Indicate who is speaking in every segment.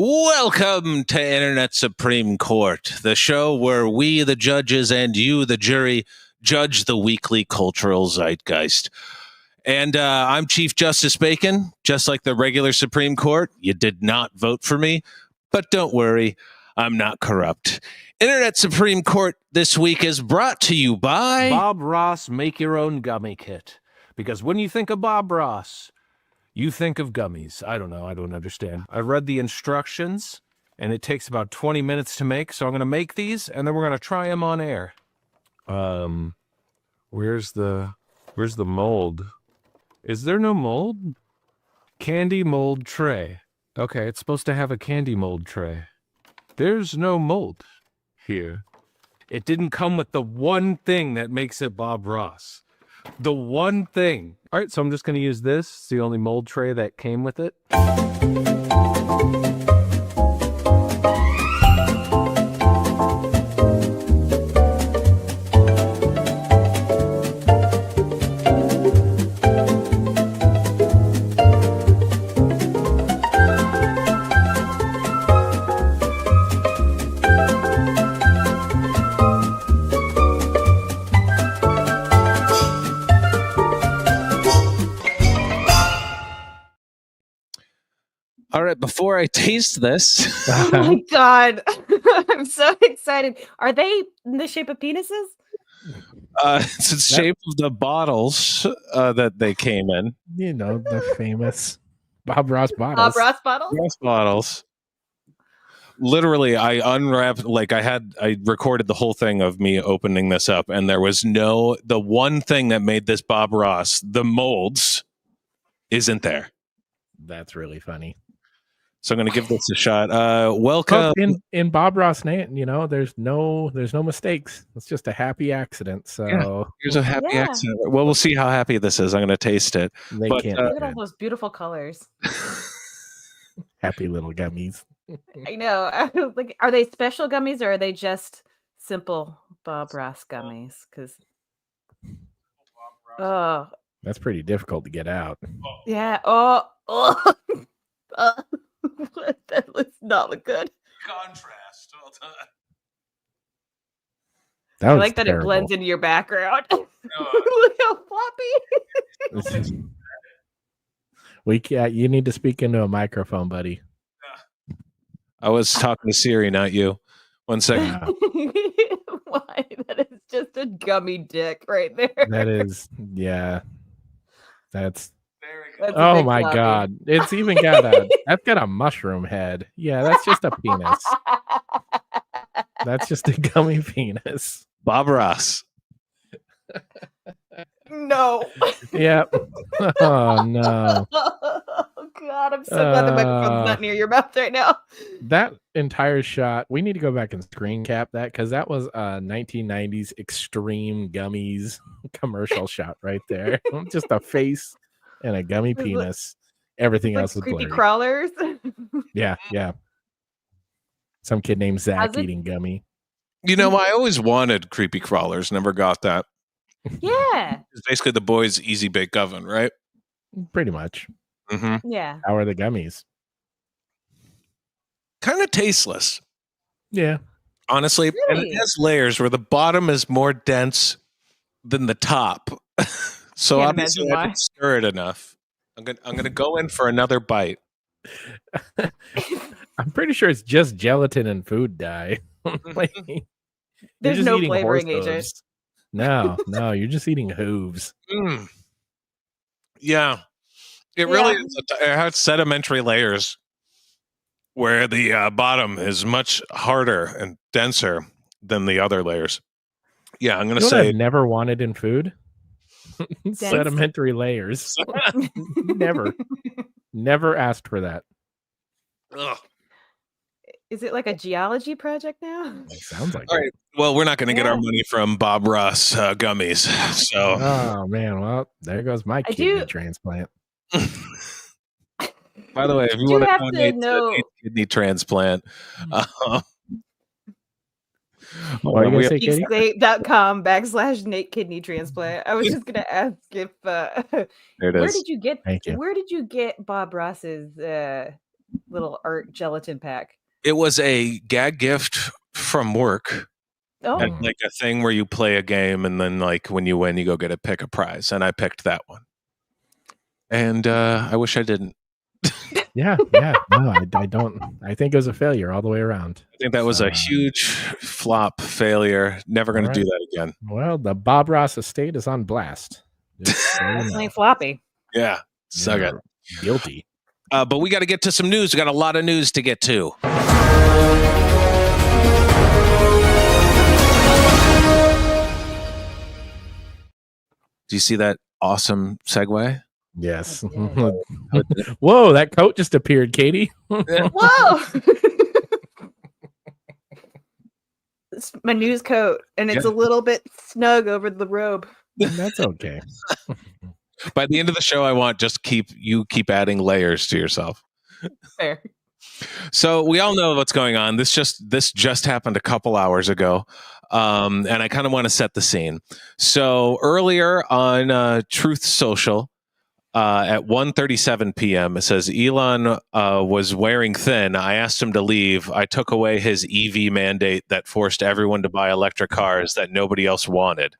Speaker 1: Welcome to Internet Supreme Court, the show where we, the judges, and you, the jury, judge the weekly cultural zeitgeist. And I'm Chief Justice Bacon, just like the regular Supreme Court. You did not vote for me, but don't worry, I'm not corrupt. Internet Supreme Court this week is brought to you by
Speaker 2: Bob Ross Make Your Own Gummy Kit. Because when you think of Bob Ross, you think of gummies. I don't know. I don't understand. I read the instructions, and it takes about 20 minutes to make. So I'm going to make these, and then we're going to try them on air. Where's the mold? Is there no mold? Candy mold tray. Okay, it's supposed to have a candy mold tray. There's no mold here. It didn't come with the one thing that makes it Bob Ross. The one thing. All right, so I'm just going to use this. It's the only mold tray that came with it.
Speaker 1: All right, before I taste this.
Speaker 3: Oh my God. I'm so excited. Are they in the shape of penises?
Speaker 1: It's the shape of the bottles that they came in.
Speaker 4: You know, the famous Bob Ross bottles.
Speaker 3: Bob Ross bottles?
Speaker 1: Ross bottles. Literally, I unwrapped, I recorded the whole thing of me opening this up, and there was the one thing that made this Bob Ross, the molds, isn't there.
Speaker 4: That's really funny.
Speaker 1: So I'm going to give this a shot. Welcome.
Speaker 4: In Bob Ross name, you know, there's no mistakes. It's just a happy accident. So
Speaker 1: yeah, here's a happy accident. Well, we'll see how happy this is. I'm going to taste it.
Speaker 3: Look at all those beautiful colors.
Speaker 4: Happy little gummies.
Speaker 3: I know. Like, are they special gummies or are they just simple Bob Ross gummies? Because
Speaker 4: that's pretty difficult to get out.
Speaker 3: Yeah. That looks not look good.
Speaker 1: Contrast. Well done.
Speaker 4: I
Speaker 3: like that it blends into your background. Look how floppy.
Speaker 4: You need to speak into a microphone, buddy.
Speaker 1: I was talking to Siri, not you. 1 second.
Speaker 3: Why? That is just a gummy dick right there.
Speaker 4: That is, yeah. That's
Speaker 3: oh
Speaker 4: my
Speaker 3: floppy.
Speaker 4: God. It's even got that's got a mushroom head. Yeah, that's just a penis. That's just a gummy penis.
Speaker 1: Bob Ross.
Speaker 3: No.
Speaker 4: Yep. Oh no.
Speaker 3: Oh God, I'm so glad the microphone's not near your mouth right now.
Speaker 4: That entire shot, we need to go back and screen cap that because that was a 1990s extreme gummies commercial shot right there. Just a face and a gummy penis. Everything else was
Speaker 3: creepy
Speaker 4: blurry.
Speaker 3: Crawlers.
Speaker 4: Yeah. Some kid named Zach eating gummy.
Speaker 1: You know, I always wanted creepy crawlers. Never got that.
Speaker 3: Yeah.
Speaker 1: It's basically the boys' easy bake oven, right?
Speaker 4: Pretty much.
Speaker 1: Mm-hmm.
Speaker 3: Yeah.
Speaker 4: How are the gummies?
Speaker 1: Kind of tasteless.
Speaker 4: Yeah.
Speaker 1: Honestly.
Speaker 3: Really?
Speaker 1: And it has layers where the bottom is more dense than the top. So
Speaker 3: Can't
Speaker 1: obviously
Speaker 3: imagine
Speaker 1: I didn't stir it enough. I'm gonna go in for another bite.
Speaker 4: I'm pretty sure it's just gelatin and food dye.
Speaker 3: There's no flavoring agent.
Speaker 4: No, you're just eating hooves.
Speaker 1: Yeah. It really is. It has sedimentary layers where the bottom is much harder and denser than the other layers. Yeah, I'm going to say...
Speaker 4: I've never wanted in food? Sedimentary layers. Never asked for that.
Speaker 1: Ugh.
Speaker 3: Is it like a geology project now?
Speaker 4: It sounds like
Speaker 1: all right. Well, we're not going to get our money from Bob Ross gummies. So.
Speaker 4: Oh, man. Well, there goes my kidney transplant.
Speaker 1: By the way, if you want to donate to a kidney transplant,
Speaker 3: Geekscape.com/Nate kidney transplant. I was just gonna ask if
Speaker 1: there it is.
Speaker 3: where did you get Bob Ross's little art gelatin pack.
Speaker 1: It was a gag gift from work.
Speaker 3: Oh,
Speaker 1: Like a thing where you play a game and then like when you win, you go get to pick a prize. And I picked that one. And I wish I didn't.
Speaker 4: Yeah. No, I don't. I think it was a failure all the way around.
Speaker 1: I think that was a huge flop failure. Never going to do that again.
Speaker 4: Well, the Bob Ross estate is on blast.
Speaker 3: definitely floppy.
Speaker 1: Yeah. Suck it.
Speaker 4: Guilty.
Speaker 1: But we got to get to some news. We got a lot of news to get to. Do you see that awesome segue?
Speaker 4: Yes. Whoa, that coat just appeared, Katie.
Speaker 3: Whoa! It's my news coat, and it's a little bit snug over the robe.
Speaker 4: That's okay.
Speaker 1: By the end of the show, I want just keep adding layers to yourself.
Speaker 3: Fair.
Speaker 1: So we all know what's going on. This just happened a couple hours ago. And I kind of want to set the scene. So earlier on Truth Social, at 1:37 p.m., it says Elon was wearing thin. I asked him to leave. I took away his EV mandate that forced everyone to buy electric cars that nobody else wanted,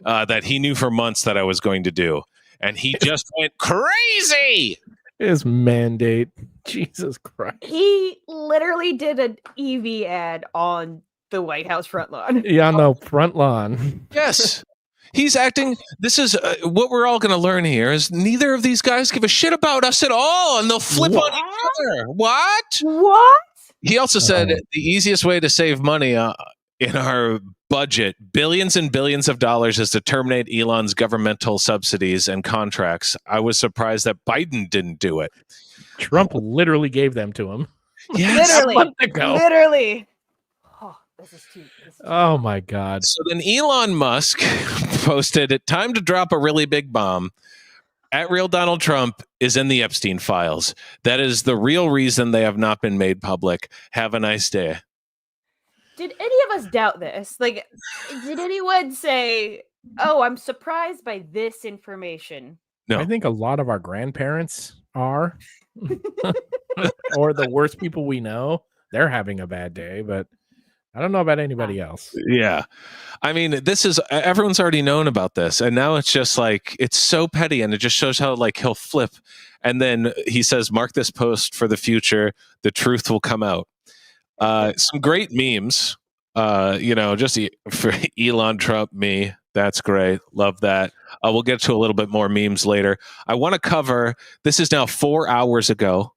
Speaker 1: that he knew for months that I was going to do. And he just went crazy.
Speaker 4: His mandate. Jesus Christ.
Speaker 3: He literally did an EV ad on the White House front lawn.
Speaker 4: Yeah, no, front lawn.
Speaker 1: Yes. He's acting. This is what we're all going to learn here is neither of these guys give a shit about us at all, and they'll flip on each other.
Speaker 3: What?
Speaker 1: He also said the easiest way to save money in our budget, billions and billions of dollars, is to terminate Elon's governmental subsidies and contracts. I was surprised that Biden didn't do it.
Speaker 4: Trump literally gave them to him.
Speaker 1: Yes.
Speaker 3: Literally.
Speaker 4: A month ago.
Speaker 3: Literally. This is too.
Speaker 4: Oh my God.
Speaker 1: So then Elon Musk posted, "Time to drop a really big bomb. At real Donald Trump is in the Epstein files. That is the real reason they have not been made public. Have a nice day."
Speaker 3: Did any of us doubt this? Like, did anyone say, "Oh, I'm surprised by this information"?
Speaker 1: No.
Speaker 4: I think a lot of our grandparents are, or the worst people we know. They're having a bad day, but I don't know about anybody else.
Speaker 1: Yeah. I mean, everyone's already known about this. And now it's just like, it's so petty. And it just shows how like he'll flip. And then he says, "Mark this post for the future. The truth will come out." Some great memes, just for Elon Trump, me. That's great. Love that. We'll get to a little bit more memes later. I want to cover, this is now 4 hours ago.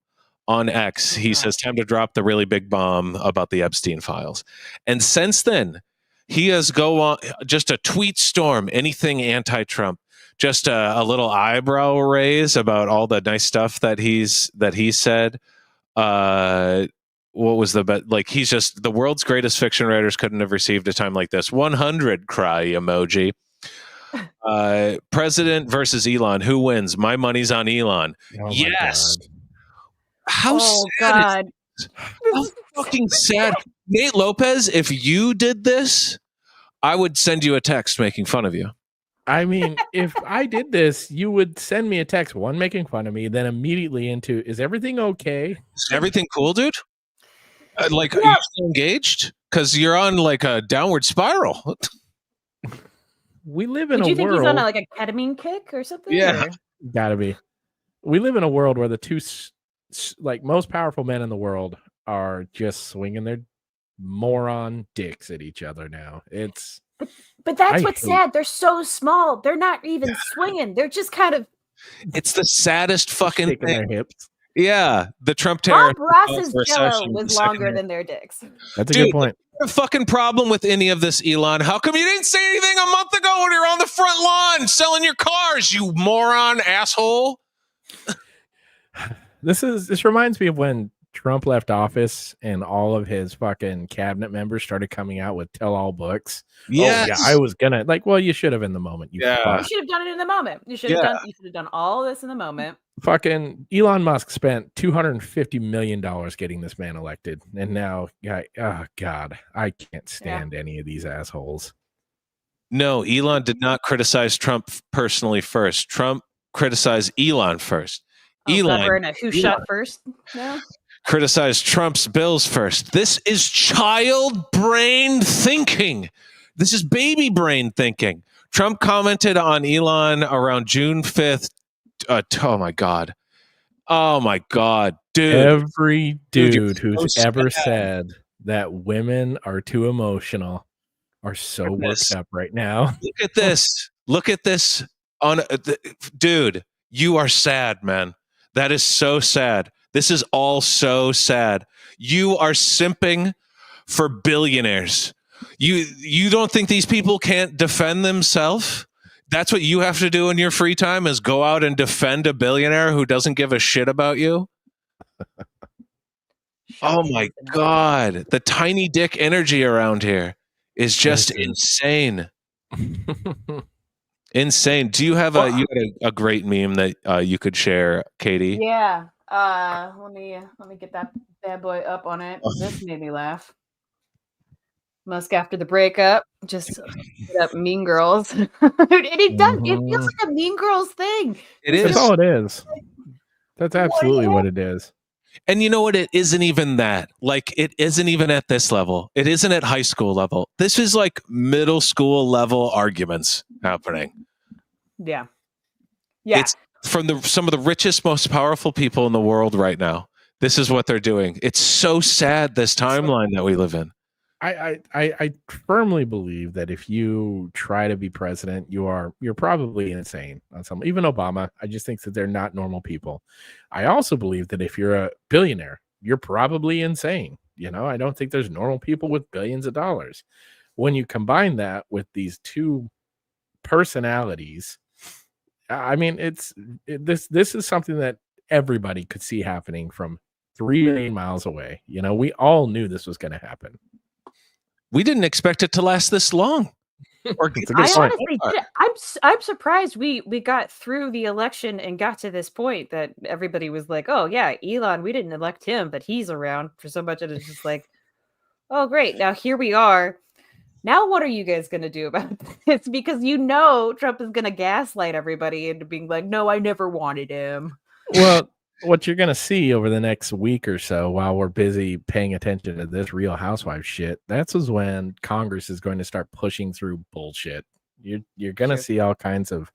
Speaker 1: On X, he says, "Time to drop the really big bomb about the Epstein files." And since then, he has go on just a tweet storm, anything anti-Trump, just a little eyebrow raise about all the nice stuff that he said. What was he's just the world's greatest fiction writers couldn't have received a time like this. 100 cry emoji. President versus Elon. Who wins? My money's on Elon.
Speaker 4: Oh
Speaker 1: yes. How sad
Speaker 3: God.
Speaker 1: how fucking sad. Nate Lopez, if you did this, I would send you a text making fun of you.
Speaker 4: I mean, if I did this, you would send me a text, one making fun of me, then immediately into, "Is everything okay?
Speaker 1: Is everything cool, dude? Are you still engaged? Because you're on like a downward spiral."
Speaker 4: We live in
Speaker 3: Did
Speaker 4: a
Speaker 3: you think
Speaker 4: world.
Speaker 3: he's on a ketamine kick or something?
Speaker 1: Yeah.
Speaker 3: Or?
Speaker 4: Gotta be. We live in a world where the two most powerful men in the world are just swinging their moron dicks at each other now.
Speaker 3: But that's what's sad. They're so small. They're not even swinging. They're just kind of.
Speaker 1: It's the saddest fucking
Speaker 4: shaking
Speaker 1: thing.
Speaker 4: their hips.
Speaker 1: Yeah, the Trump terror.
Speaker 3: Bob Ross's jello was longer than their dicks.
Speaker 4: That's a good point.
Speaker 1: A fucking problem with any of this, Elon. How come you didn't say anything a month ago when you were on the front lawn selling your cars, you moron asshole?
Speaker 4: This reminds me of when Trump left office and all of his fucking cabinet members started coming out with tell-all books.
Speaker 1: Yes.
Speaker 4: Oh, yeah, I was gonna you should have in the moment. You
Speaker 3: should have done it in the moment. You should have done all this in the moment.
Speaker 4: Fucking Elon Musk spent $250 million getting this man elected, and now, oh God, I can't stand any of these assholes.
Speaker 1: No, Elon did not criticize Trump personally first. Trump criticized Elon first.
Speaker 3: Oh, God,
Speaker 1: Elon
Speaker 3: we're in a who shot first now?
Speaker 1: criticized Trump's bills first. This is child brain thinking. This is baby brain thinking. Trump commented on Elon around June 5th. Oh my God. Oh my God, dude.
Speaker 4: Every dude
Speaker 1: you're
Speaker 4: who's
Speaker 1: so
Speaker 4: ever
Speaker 1: sad.
Speaker 4: said that women are too emotional are so worked up right now.
Speaker 1: Look at this. Look at this. Dude, you are sad, man. That is so sad. This is all so sad. You are simping for billionaires. You don't think these people can't defend themselves? That's what you have to do in your free time is go out and defend a billionaire who doesn't give a shit about you? Oh my God. The tiny dick energy around here is just insane. Insane. Do you have you had a great meme that you could share, Katie?
Speaker 3: Yeah. Let me get that bad boy up on it. This made me laugh. Musk after the breakup, just hit up Mean Girls. And it does. It feels like a Mean Girls thing.
Speaker 1: It is.
Speaker 4: That's all it is. That's absolutely what it is.
Speaker 1: And you know what? It isn't even that. Like, it isn't even at this level. It isn't at high school level. This is like middle school level arguments happening.
Speaker 3: Yeah. Yeah.
Speaker 1: It's from some of the richest, most powerful people in the world right now. This is what they're doing. It's so sad, this timeline that we live in.
Speaker 4: I firmly believe that if you try to be president, you're probably insane on some. Even Obama, I just think that they're not normal people. I also believe that if you're a billionaire, you're probably insane. You know, I don't think there's normal people with billions of dollars. When you combine that with these two personalities, I mean, this is something that everybody could see happening from 3 million miles away. You know, we all knew this was going to happen.
Speaker 1: We didn't expect it to last this long.
Speaker 3: I honestly did. I'm surprised we got through the election and got to this point that everybody was like, oh yeah, Elon, we didn't elect him, but he's around for so much. And it's just like, oh great, now here we are. Now what are you guys going to do about this? Because you know Trump is going to gaslight everybody into being like, no, I never wanted him.
Speaker 4: Well, what you're going to see over the next week or so while we're busy paying attention to this Real Housewives shit, that's when Congress is going to start pushing through bullshit. You're going to see all kinds of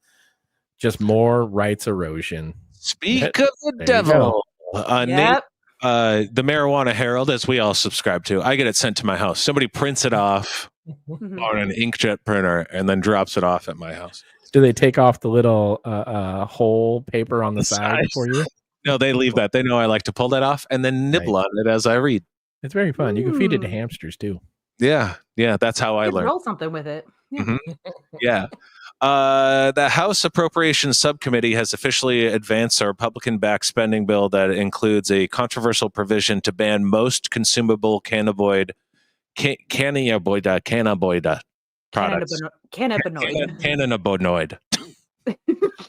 Speaker 4: just more rights erosion.
Speaker 1: Speak of the devil. Nate, the Marijuana Herald, as we all subscribe to, I get it sent to my house. Somebody prints it off on an inkjet printer and then drops it off at my house.
Speaker 4: Do they take off the little whole paper on the side for you?
Speaker 1: No, they leave that. They know I like to pull that off and then nibble on it as I read.
Speaker 4: It's very fun. You can feed it to hamsters too.
Speaker 1: Yeah, that's how I learned.
Speaker 3: Roll something with it.
Speaker 1: Yeah. The House Appropriations Subcommittee has officially advanced a Republican-backed spending bill that includes a controversial provision to ban most consumable cannabinoid products. Cannabinoid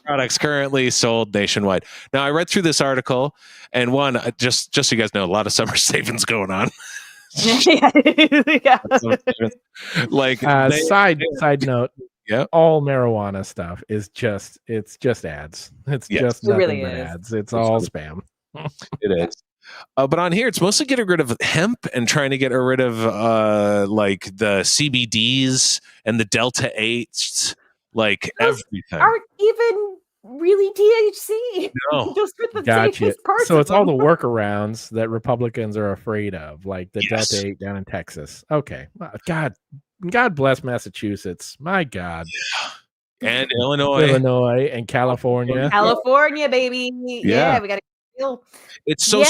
Speaker 1: products currently sold nationwide. Now, I read through this article, and just so you guys know, a lot of summer savings going on. Like
Speaker 4: side note, all marijuana stuff is just ads. It's just nothing but ads. It's all spam.
Speaker 1: It is. But on here, it's mostly getting rid of hemp and trying to get rid of like the CBDs and the Delta 8s, like everything.
Speaker 3: Aren't even really THC.
Speaker 1: No.
Speaker 3: Just with the
Speaker 4: Gotcha.
Speaker 3: parts
Speaker 4: So it's
Speaker 3: of
Speaker 4: all
Speaker 3: them.
Speaker 4: the workarounds that Republicans are afraid of, like the Delta 8 down in Texas. Okay. God bless Massachusetts. My God.
Speaker 1: And Illinois
Speaker 4: and California.
Speaker 3: California, baby. Yeah, we got to kill.
Speaker 1: It's so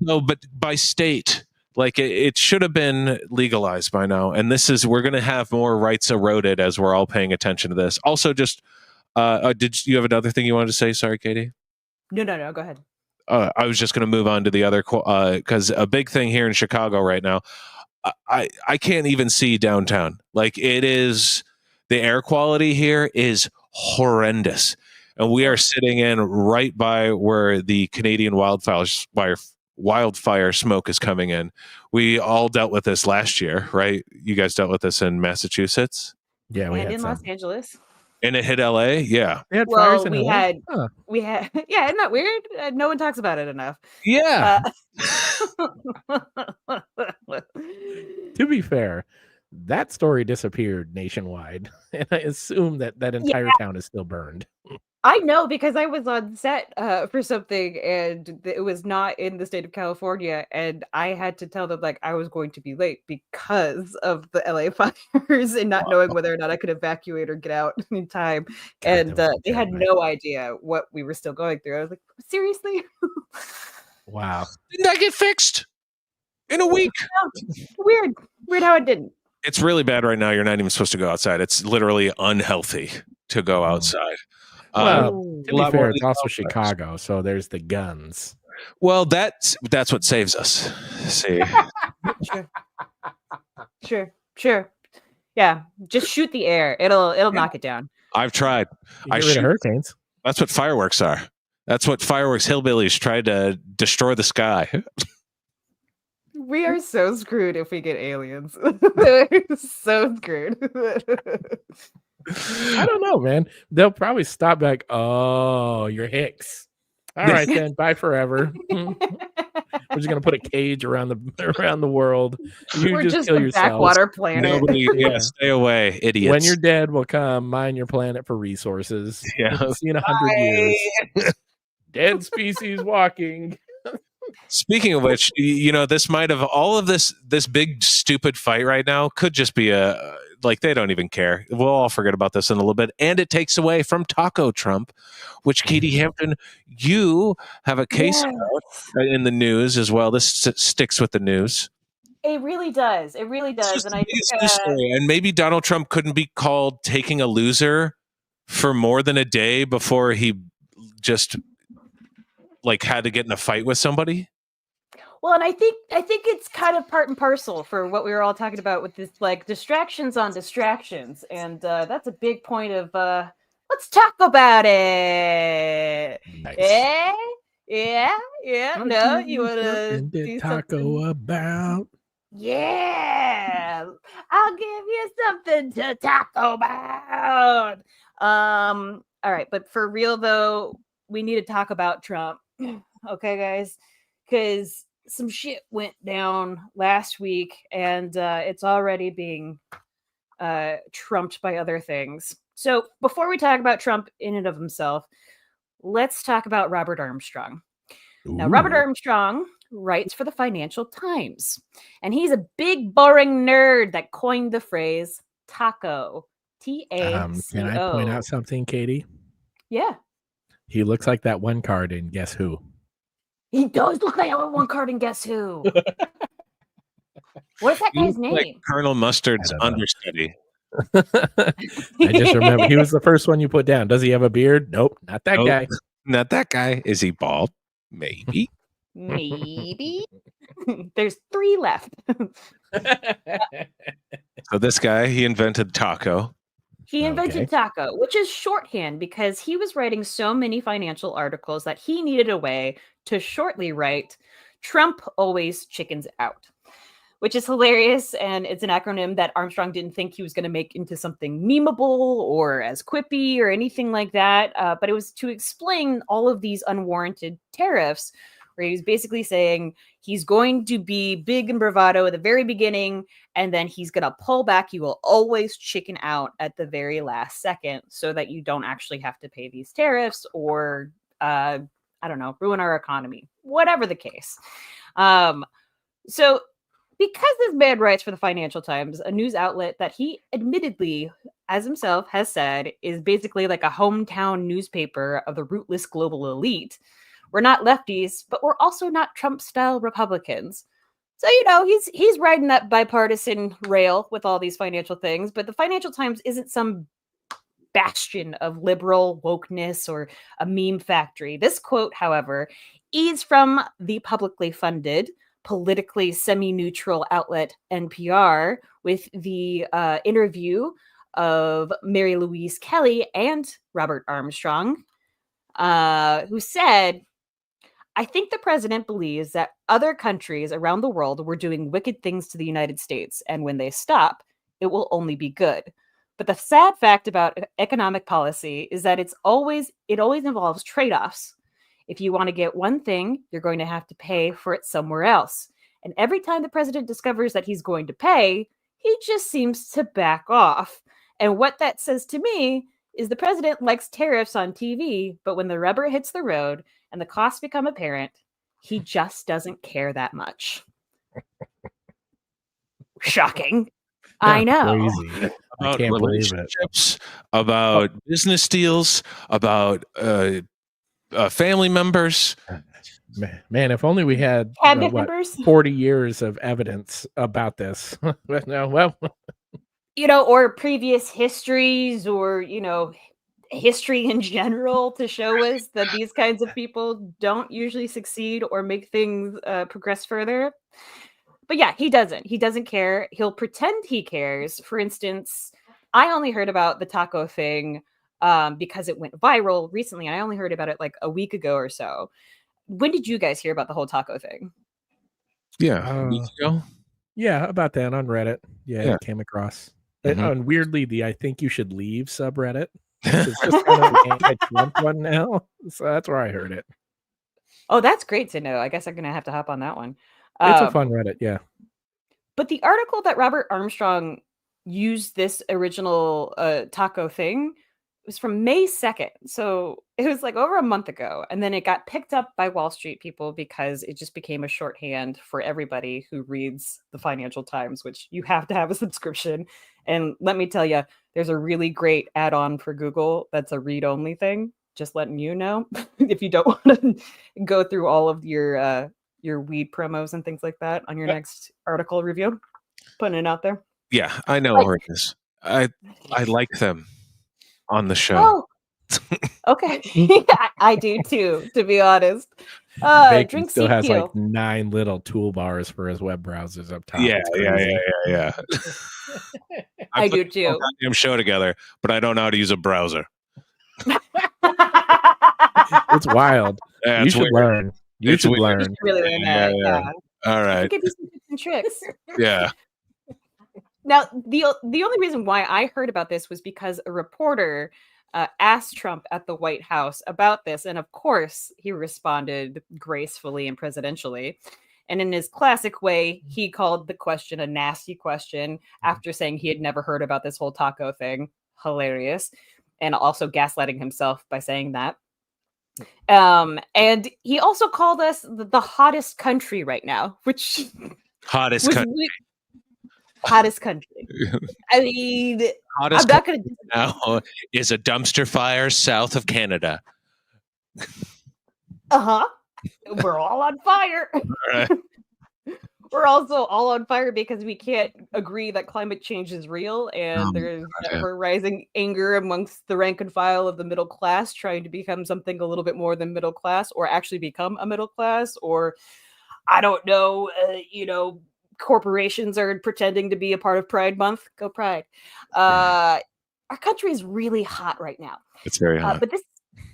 Speaker 1: no, but by state. Like it should have been legalized by now. And we're going to have more rights eroded as we're all paying attention to this. Also, just did you have another thing you wanted to say? Sorry, Katie.
Speaker 3: No. Go ahead.
Speaker 1: I was just going to move on to the other because a big thing here in Chicago right now. I can't even see downtown. Like it is, the air quality here is horrendous, and we are sitting in right by where the Canadian wildfire smoke is coming in. We all dealt with this last year, right? You guys dealt with this in Massachusetts.
Speaker 4: Yeah, we had
Speaker 3: in
Speaker 4: some.
Speaker 3: Los Angeles.
Speaker 1: And it hit LA? Yeah.
Speaker 4: They had fires
Speaker 3: Well,
Speaker 4: in
Speaker 3: we
Speaker 4: LA?
Speaker 3: had,
Speaker 4: Huh.
Speaker 3: yeah, isn't that weird? No one talks about it enough.
Speaker 1: Yeah.
Speaker 4: To be fair, that story disappeared nationwide, and I assume that that entire town is still burned.
Speaker 3: I know because I was on set for something and it was not in the state of California, and I had to tell them like I was going to be late because of the LA fires and not knowing whether or not I could evacuate or get out in time.
Speaker 4: God,
Speaker 3: And
Speaker 4: that was
Speaker 3: they had
Speaker 4: terrible.
Speaker 3: no idea what we were still going through. I was like, seriously?
Speaker 4: Wow.
Speaker 1: Didn't that get fixed in a week?
Speaker 3: Weird how it didn't.
Speaker 1: It's really bad right now. You're not even supposed to go outside. It's literally unhealthy to go outside.
Speaker 4: Well, to be
Speaker 1: lot
Speaker 4: fair,
Speaker 1: more
Speaker 4: it's also
Speaker 1: wildfires.
Speaker 4: Chicago, so there's the guns.
Speaker 1: Well, that's what saves us. See,
Speaker 3: Sure. Yeah, just shoot the air. It'll knock it down.
Speaker 1: I've tried.
Speaker 4: You get rid of hurricanes.
Speaker 1: That's what fireworks are. That's what fireworks hillbillies tried to destroy the sky.
Speaker 3: We are so screwed if we get aliens. We're so screwed.
Speaker 4: I don't know, man. They'll probably stop back. Oh, you're Hicks. All right, then. Bye forever. We're just gonna put a cage around the world. You
Speaker 3: We're
Speaker 4: just
Speaker 3: just
Speaker 4: kill
Speaker 3: a
Speaker 4: yourselves.
Speaker 3: backwater planet.
Speaker 1: Nobody, stay away, idiots.
Speaker 4: When you're dead, we'll come mine your planet for resources.
Speaker 1: Yeah.
Speaker 4: See in 100 years. Dead species walking.
Speaker 1: Speaking of which, this might have all of this big stupid fight right now could just be they don't even care. We'll all forget about this in a little bit. And it takes away from Taco Trump, which Katie Hampton, you have a case about in the news as well. This sticks with the news.
Speaker 3: It really does. And I think
Speaker 1: story. And maybe Donald Trump couldn't be called taking a loser for more than a day before he just had to get in a fight with somebody.
Speaker 3: Well, and I think it's kind of part and parcel for what we were all talking about with this distractions on distractions, and that's a big point of let's talk about it.
Speaker 4: Nice.
Speaker 3: Yeah. No, you want to
Speaker 4: do taco about?
Speaker 3: Yeah, I'll give you something to talk about. All right, but for real though, we need to talk about Trump. Okay, guys, because some shit went down last week and it's already being trumped by other things. So before we talk about Trump in and of himself, let's talk about Robert Armstrong. Now, Robert Armstrong writes for the Financial Times, and he's a big, boring nerd that coined the phrase taco. TACO.
Speaker 4: Can I point out something, Katie?
Speaker 3: Yeah.
Speaker 4: He looks like that one card in Guess Who.
Speaker 3: He does look like that one card in Guess Who. What's that guy's name?
Speaker 1: Like Colonel Mustard's understudy.
Speaker 4: I just remember he was the first one you put down. Does he have a beard? Nope, not that guy.
Speaker 1: Not that guy. Is he bald? Maybe.
Speaker 3: Maybe. There's 3 left.
Speaker 1: So this guy, he invented taco.
Speaker 3: He invented taco, which is shorthand because he was writing so many financial articles that he needed a way to shortly write Trump always chickens out, which is hilarious. And it's an acronym that Armstrong didn't think he was going to make into something memeable or as quippy or anything like that. But it was to explain all of these unwarranted tariffs, where he was basically saying he's going to be big and bravado at the very beginning, and then he's going to pull back. You will always chicken out at the very last second so that you don't actually have to pay these tariffs or, I don't know, ruin our economy, whatever the case. So because this man writes for the Financial Times, a news outlet that he admittedly, as himself has said, is basically like a hometown newspaper of the rootless global elite, we're not lefties, but we're also not Trump-style Republicans. So, he's riding that bipartisan rail with all these financial things, but the Financial Times isn't some bastion of liberal wokeness or a meme factory. This quote, however, is from the publicly funded, politically semi-neutral outlet NPR with the interview of Mary Louise Kelly and Robert Armstrong, who said, I think the president believes that other countries around the world were doing wicked things to the United States, and when they stop, it will only be good. But the sad fact about economic policy is that it always involves trade-offs. If you want to get one thing, you're going to have to pay for it somewhere else. And every time the president discovers that he's going to pay, he just seems to back off. And what that says to me is the president likes tariffs on TV, but when the rubber hits the road and the costs become apparent, he just doesn't care that much. Shocking. I know.
Speaker 4: Crazy. I can't believe it.
Speaker 1: About business deals, about family members.
Speaker 4: Man, if only we had 40 years of evidence about this.
Speaker 3: Or previous histories, or history in general to show us that these kinds of people don't usually succeed or make things progress further. But yeah, he doesn't care. He'll pretend he cares. For instance, I only heard about the taco thing because it went viral recently. I only heard about it like a week ago or so. When did you guys hear about the whole taco thing?
Speaker 1: Yeah, a week ago.
Speaker 4: Yeah, about that on Reddit. Yeah. It came across. And weirdly, the I think you should leave subreddit. It's just kind of an anti-Trump one now. So that's where I heard it.
Speaker 3: Oh, that's great to know. I guess I'm going to have to hop on that one.
Speaker 4: It's a fun Reddit, yeah.
Speaker 3: But the article that Robert Armstrong used this original taco thing was from May 2nd. So it was like over a month ago. And then it got picked up by Wall Street people because it just became a shorthand for everybody who reads the Financial Times, which you have to have a subscription. And let me tell you, there's a really great add-on for Google that's a read-only thing. Just letting you know if you don't want to go through all of your weed promos and things like that on your next article review. Putting it out there.
Speaker 1: Yeah, I know where it is. I like them on the show.
Speaker 3: Oh, okay. I do too, to be honest.
Speaker 4: Bacon still has like 9 little toolbars for his web browsers up top.
Speaker 1: Yeah.
Speaker 3: I do too.
Speaker 1: The goddamn show together, but I don't know how to use a browser.
Speaker 4: It's wild.
Speaker 1: Yeah,
Speaker 4: you should learn. You should learn.
Speaker 3: You should really learn that. Yeah.
Speaker 1: All right.
Speaker 3: Give you some tips and tricks.
Speaker 1: Yeah.
Speaker 3: Now, the only reason why I heard about this was because a reporter asked Trump at the White House about this. And of course, he responded gracefully and presidentially. And in his classic way, he called the question a nasty question after saying he had never heard about this whole taco thing. Hilarious. And also gaslighting himself by saying that. And he also called us the hottest country right now, which
Speaker 1: hottest country.
Speaker 3: Hottest country. I mean,
Speaker 1: hottest I'm not going to now is a dumpster fire south of Canada.
Speaker 3: We're all on fire.
Speaker 1: All right.
Speaker 3: We're also all on fire because we can't agree that climate change is real, and there's rising anger amongst the rank and file of the middle class trying to become something a little bit more than middle class, or actually become a middle class, or I don't know, corporations are pretending to be a part of Pride Month. Go Pride. Our country is really hot right now.
Speaker 1: It's very hot.
Speaker 3: But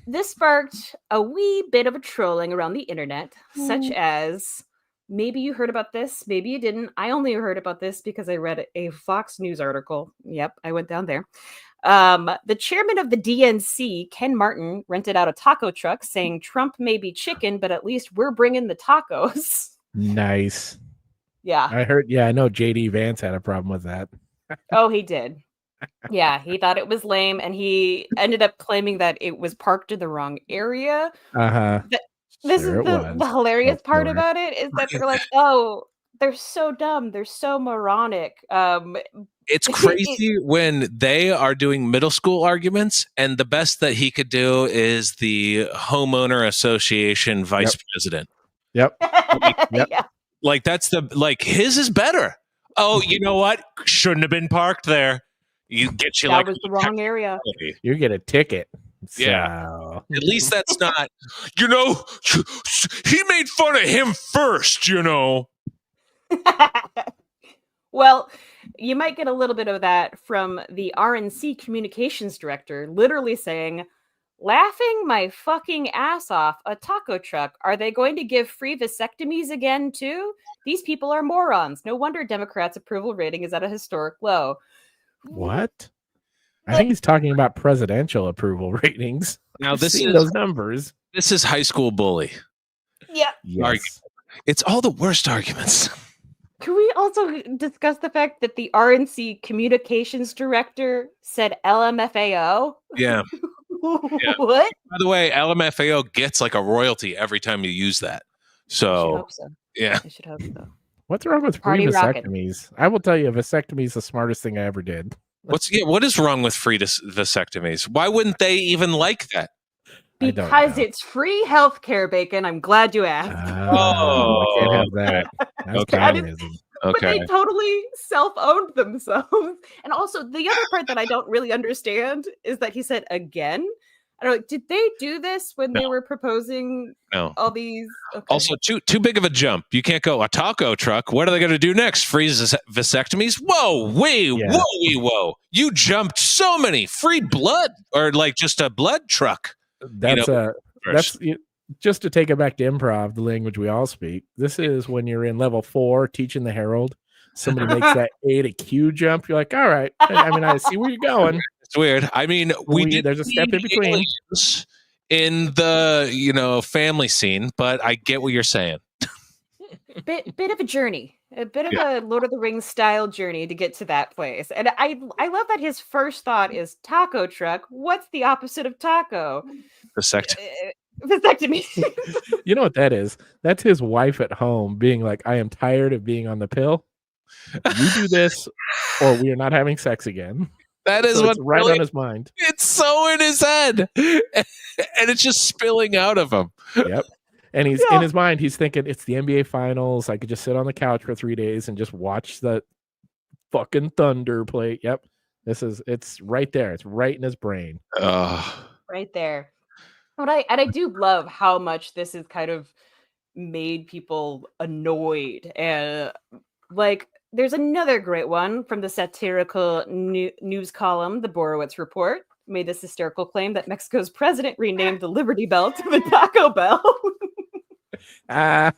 Speaker 3: this sparked a wee bit of a trolling around the internet, such as, maybe you heard about this, maybe you didn't. I only heard about this because I read a Fox News article. Yep, I went down there. The chairman of the DNC, Ken Martin, rented out a taco truck saying Trump may be chicken, but at least we're bringing the tacos.
Speaker 4: Nice.
Speaker 3: Yeah.
Speaker 4: I know JD Vance had a problem with that.
Speaker 3: Oh, he did. Yeah, he thought it was lame, and he ended up claiming that it was parked in the wrong area. This is the hilarious part about it, is that they're like, oh, they're so dumb. They're so moronic.
Speaker 1: It's crazy when they are doing middle school arguments, and the best that he could do is the homeowner association vice president.
Speaker 4: Yep.
Speaker 3: Yeah.
Speaker 1: Like his is better. Oh, you know what? Shouldn't have been parked there. You get you
Speaker 3: that was the wrong area.
Speaker 4: You get a ticket.
Speaker 1: Yeah.
Speaker 4: So.
Speaker 1: At least that's not, he made fun of him first,
Speaker 3: Well, you might get a little bit of that from the RNC communications director, literally saying, laughing my fucking ass off, a taco truck. Are they going to give free vasectomies again, too? These people are morons. No wonder Democrats' approval rating is at a historic low.
Speaker 4: What? I think he's talking about presidential approval ratings.
Speaker 1: Now
Speaker 4: I've
Speaker 1: this
Speaker 4: seen
Speaker 1: is
Speaker 4: those numbers.
Speaker 1: this is high school bully.
Speaker 3: Yeah.
Speaker 4: Yes.
Speaker 1: It's all the worst arguments.
Speaker 3: Can we also discuss the fact that the RNC communications director said LMFAO?
Speaker 1: Yeah.
Speaker 3: What?
Speaker 1: By the way, LMFAO gets like a royalty every time you use that.
Speaker 3: I should
Speaker 1: So
Speaker 3: hope so.
Speaker 1: yeah.
Speaker 3: I should hope so.
Speaker 4: What's wrong with free
Speaker 3: Party rockin'.
Speaker 4: vasectomies? I will tell you, a vasectomy is the smartest thing I ever did.
Speaker 1: What is wrong with free vasectomies? Why wouldn't they even like that?
Speaker 3: Because it's free healthcare, Bacon. I'm glad you asked.
Speaker 4: I can't have that. That's
Speaker 1: Okay.
Speaker 4: communism.
Speaker 3: But
Speaker 1: Okay.
Speaker 3: they totally self-owned themselves. And also, the other part that I don't really understand is that he said again. I don't know, did they do this when they were proposing
Speaker 1: No.
Speaker 3: all these? Okay.
Speaker 1: Also, too big of a jump. You can't go a taco truck. What are they going to do next? Freeze vasectomies? Whoa, whoa! You jumped so many free blood, or like just a blood truck.
Speaker 4: That's just to take it back to improv, the language we all speak. This is when you're in level 4 teaching the Herald. Somebody makes that A to Q jump. You're like, all right. I mean, I see where you're going.
Speaker 1: It's weird. I mean,
Speaker 4: There's a step in between
Speaker 1: aliens in the family scene, but I get what you're saying.
Speaker 3: bit of a journey, a bit of a Lord of the Rings style journey to get to that place. And I love that his first thought is taco truck. What's the opposite of taco? Vasectomy.
Speaker 4: You know what that is? That's his wife at home being like, I am tired of being on the pill. You do this or we are not having sex again.
Speaker 1: That is
Speaker 4: so
Speaker 1: what's
Speaker 4: right on his mind.
Speaker 1: It's so in his head. And it's just spilling out of him.
Speaker 4: Yep. And he's in his mind, he's thinking it's the NBA finals. I could just sit on the couch for 3 days and just watch the fucking Thunder play. Yep. It's right there. It's right in his brain.
Speaker 3: Right there. And I do love how much this has kind of made people annoyed. And like, there's another great one from the satirical news column, the Borowitz Report, made this hysterical claim that Mexico's president renamed the Liberty Bell to the Taco Bell.
Speaker 1: God,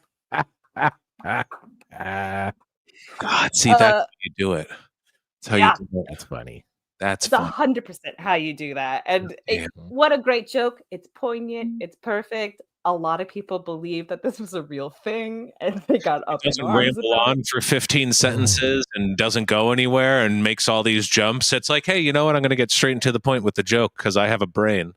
Speaker 1: see, that's how you do it. That's how you do it.
Speaker 4: That's funny.
Speaker 1: That's
Speaker 3: 100% how you do that. And what a great joke. It's poignant. It's perfect. A lot of people believe that this was a real thing, and they got up and
Speaker 1: ramble on for 15 sentences and doesn't go anywhere and makes all these jumps. It's like, hey, you know what? I'm going to get straight into the point with the joke because I have a brain.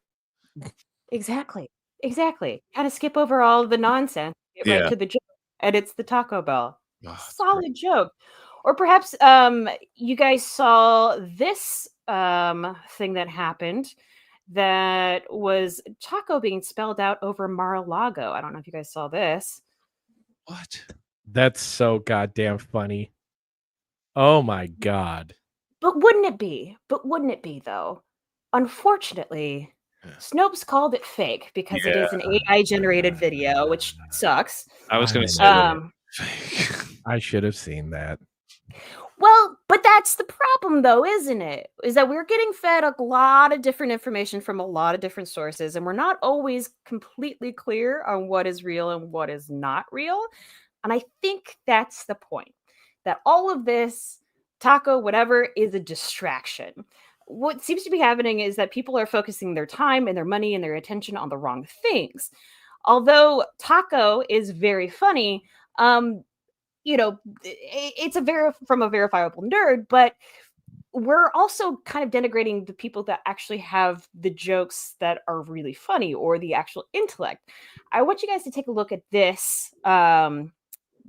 Speaker 3: Exactly. Kind of skip over all the nonsense, get right to the joke, and it's the Taco Bell. Solid joke. Or perhaps you guys saw this thing that happened that was taco being spelled out over Mar-a-Lago. I don't know if you guys saw this.
Speaker 1: What?
Speaker 4: That's so goddamn funny. Oh my God.
Speaker 3: But wouldn't it be, though? Unfortunately, Snopes called it fake because it is an AI-generated video, which sucks.
Speaker 1: I was going to say
Speaker 4: I should have seen that.
Speaker 3: Well, but that's the problem, though, isn't it? Is that we're getting fed a lot of different information from a lot of different sources, and we're not always completely clear on what is real and what is not real. And I think that's the point, that all of this, taco, whatever, is a distraction. What seems to be happening is that people are focusing their time and their money and their attention on the wrong things. Although taco is very funny, it's from a verifiable nerd, but we're also kind of denigrating the people that actually have the jokes that are really funny or the actual intellect. I want you guys to take a look at this,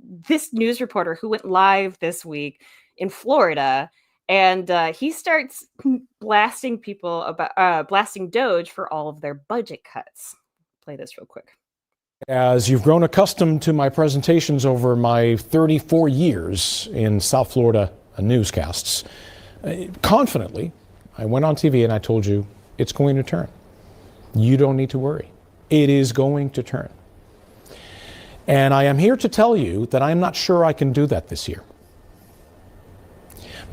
Speaker 3: this news reporter who went live this week in Florida, and he starts blasting people about blasting Doge for all of their budget cuts. Play this real quick.
Speaker 5: As you've grown accustomed to my presentations over my 34 years in South Florida newscasts, confidently, I went on TV and I told you it's going to turn. You don't need to worry. It is going to turn. And I am here to tell you that I'm not sure I can do that this year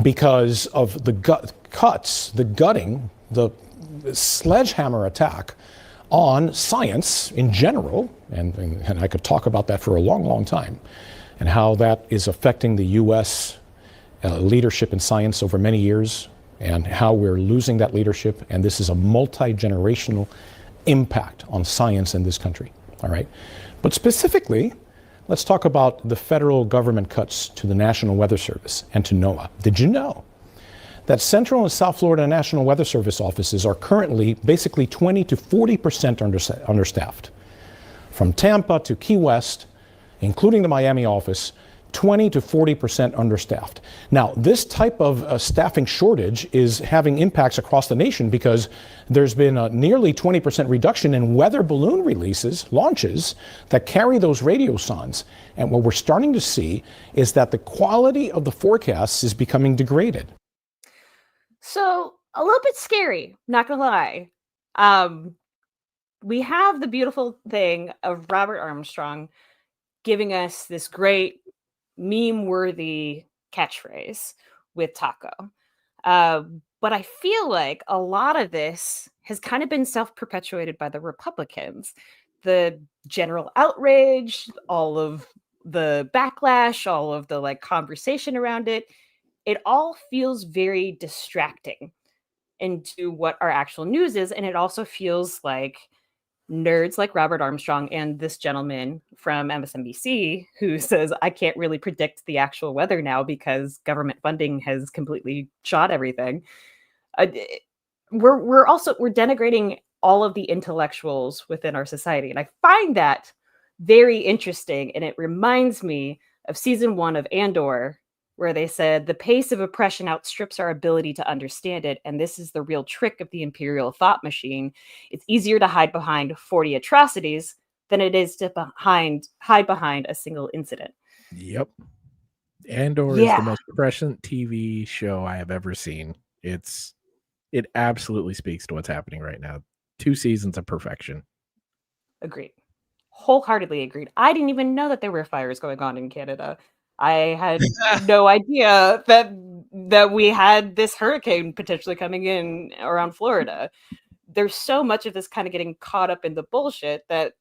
Speaker 5: because of the cuts, the gutting, the sledgehammer attack on science in general, and I could talk about that for a long, long time, and how that is affecting the U.S. Leadership in science over many years, and how we're losing that leadership. And this is a multi-generational impact on science in this country. All right. But specifically, let's talk about the federal government cuts to the National Weather Service and to NOAA. Did you know that Central and South Florida National Weather Service offices are currently basically 20 to 40% understaffed? From Tampa to Key West, including the Miami office, 20 to 40% understaffed. Now, this type of staffing shortage is having impacts across the nation because there's been a nearly 20% reduction in weather balloon launches that carry those radio signs. And what we're starting to see is that the quality of the forecasts is becoming degraded.
Speaker 3: So, a little bit scary, not gonna lie. We have the beautiful thing of Robert Armstrong giving us this great meme-worthy catchphrase with Taco. But I feel like a lot of this has kind of been self-perpetuated by the Republicans. The general outrage, all of the backlash, all of the conversation around it, it all feels very distracting into what our actual news is. And it also feels like nerds like Robert Armstrong and this gentleman from MSNBC who says, I can't really predict the actual weather now because government funding has completely shot everything. We're denigrating all of the intellectuals within our society. And I find that very interesting. And it reminds me of season 1 of Andor, where they said the pace of oppression outstrips our ability to understand it. And this is the real trick of the imperial thought machine. It's easier to hide behind 40 atrocities than it is to hide behind a single incident.
Speaker 4: Yep. Andor is the most prescient TV show I have ever seen. It absolutely speaks to what's happening right now. 2 seasons of perfection.
Speaker 3: Agreed. Wholeheartedly agreed. I didn't even know that there were fires going on in Canada. I had no idea that we had this hurricane potentially coming in around Florida. There's so much of this kind of getting caught up in the bullshit that